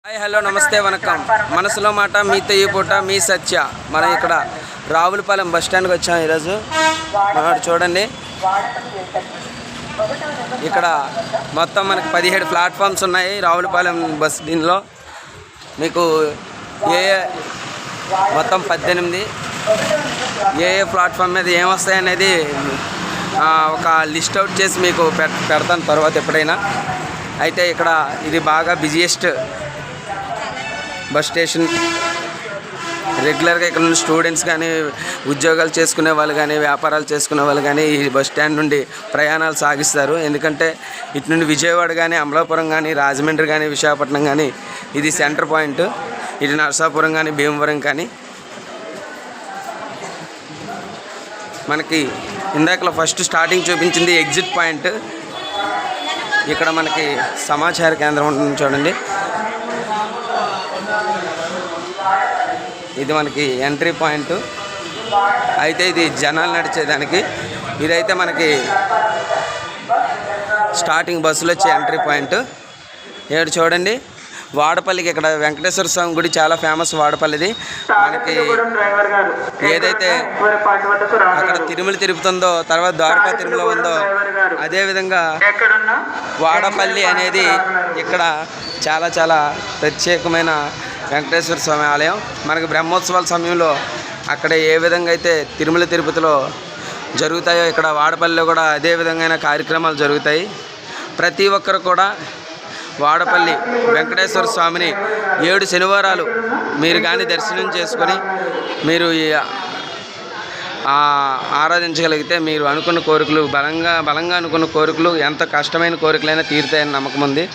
Hi hello నమస్తే వనకం మనసులో మాట మీతో ఈ పూట మీ సత్య. మనం ఇక్కడ రావులపాలెం బస్ స్టాండ్కి వచ్చాం ఈరోజు. మనం చూడండి, ఇక్కడ మొత్తం మనకి 17 ప్లాట్ఫామ్స్ ఉన్నాయి రావులపాలెం బస్. దీనిలో మీకు మొత్తం 18 ఏ ప్లాట్ఫామ్ మీద ఏమొస్తాయనేది ఒక లిస్ట్ అవుట్ చేసి మీకు పెడతాను తర్వాత ఎప్పుడైనా. అయితే ఇక్కడ ఇది బాగా బిజియెస్ట్ బస్ స్టేషన్. రెగ్యులర్గా ఇక్కడ నుండి స్టూడెంట్స్ కానీ, ఉద్యోగాలు చేసుకునే వాళ్ళు కానీ, వ్యాపారాలు చేసుకునే వాళ్ళు కానీ ఈ బస్ స్టాండ్ నుండి ప్రయాణాలు సాగిస్తారు. ఎందుకంటే ఇటు నుండి విజయవాడ కానీ, అమలాపురం కానీ, రాజమండ్రి కానీ, విశాఖపట్నం కానీ ఇది సెంటర్ పాయింట్. ఇటు నరసాపురం కానీ, భీమవరం కానీ. మనకి ఇందాకలో ఫస్ట్ స్టార్టింగ్ చూపించింది ఎగ్జిట్ పాయింట్. ఇక్కడ మనకి సమాచార కేంద్రం ఉంటుంది చూడండి. ఇది మనకి ఎంట్రీ పాయింట్. అయితే ఇది జనాలు నడిచేదానికి. ఇదైతే మనకి స్టార్టింగ్ బస్సులు వచ్చే ఎంట్రీ పాయింట్. ఇక్కడ చూడండి, వాడపల్లికి ఇక్కడ వెంకటేశ్వర స్వామి గుడి చాలా ఫేమస్. వాడపల్లిది మనకి ఏదైతే అక్కడ తిరుమల తిరుపుతుందో, తర్వాత ద్వారకా తిరుమల ఉందో, అదేవిధంగా వాడపల్లి అనేది ఇక్కడ చాలా చాలా ప్రత్యేకమైన వెంకటేశ్వర స్వామి ఆలయం. మనకి బ్రహ్మోత్సవాల సమయంలో అక్కడ ఏ విధంగా అయితే తిరుమల తిరుపతిలో జరుగుతాయో ఇక్కడ వాడపల్లిలో కూడా అదే విధంగా కార్యక్రమాలు జరుగుతాయి. ప్రతి ఒక్కరు కూడా వాడపల్లి వెంకటేశ్వర స్వామిని 7 శనివారాలు మీరు కానీ దర్శనం చేసుకొని మీరు ఆరాధించగలిగితే మీరు అనుకున్న కోరికలు బలంగా అనుకున్న కోరికలు, ఎంత కష్టమైన కోరికలైనా తీరుతాయని నమ్మకం ఉంది.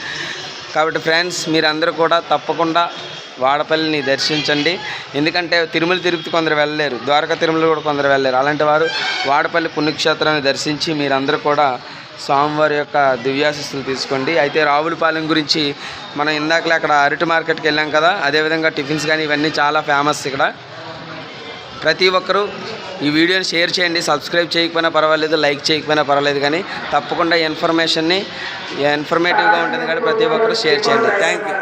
కాబట్టి ఫ్రెండ్స్, మీరందరూ కూడా తప్పకుండా వాడపల్లిని దర్శించండి. ఎందుకంటే తిరుమల తిరుపతి కొందరు వెళ్ళలేరు, ద్వారకా తిరుమల కూడా కొందరు వెళ్ళలేరు. అలాంటి వారు వాడపల్లి పుణ్యక్షేత్రాన్ని దర్శించి మీరందరూ కూడా స్వామివారి యొక్క దివ్యాశీస్సులు తీసుకోండి. అయితే రావులపాలెం గురించి మనం ఇందాకలే అక్కడ అరటి మార్కెట్కి వెళ్ళాం కదా, అదేవిధంగా టిఫిన్స్ కానీ ఇవన్నీ చాలా ఫేమస్ ఇక్కడ. ప్రతి ఒక్కరూ ఈ వీడియోని షేర్ చేయండి. సబ్స్క్రైబ్ చేయకపోయినా పర్వాలేదు, లైక్ చేయకపోయినా పర్వాలేదు, కానీ తప్పకుండా ఇన్ఫర్మేటివ్గా ఉంటుంది కాబట్టి ప్రతి ఒక్కరూ షేర్ చేయండి. Thank you.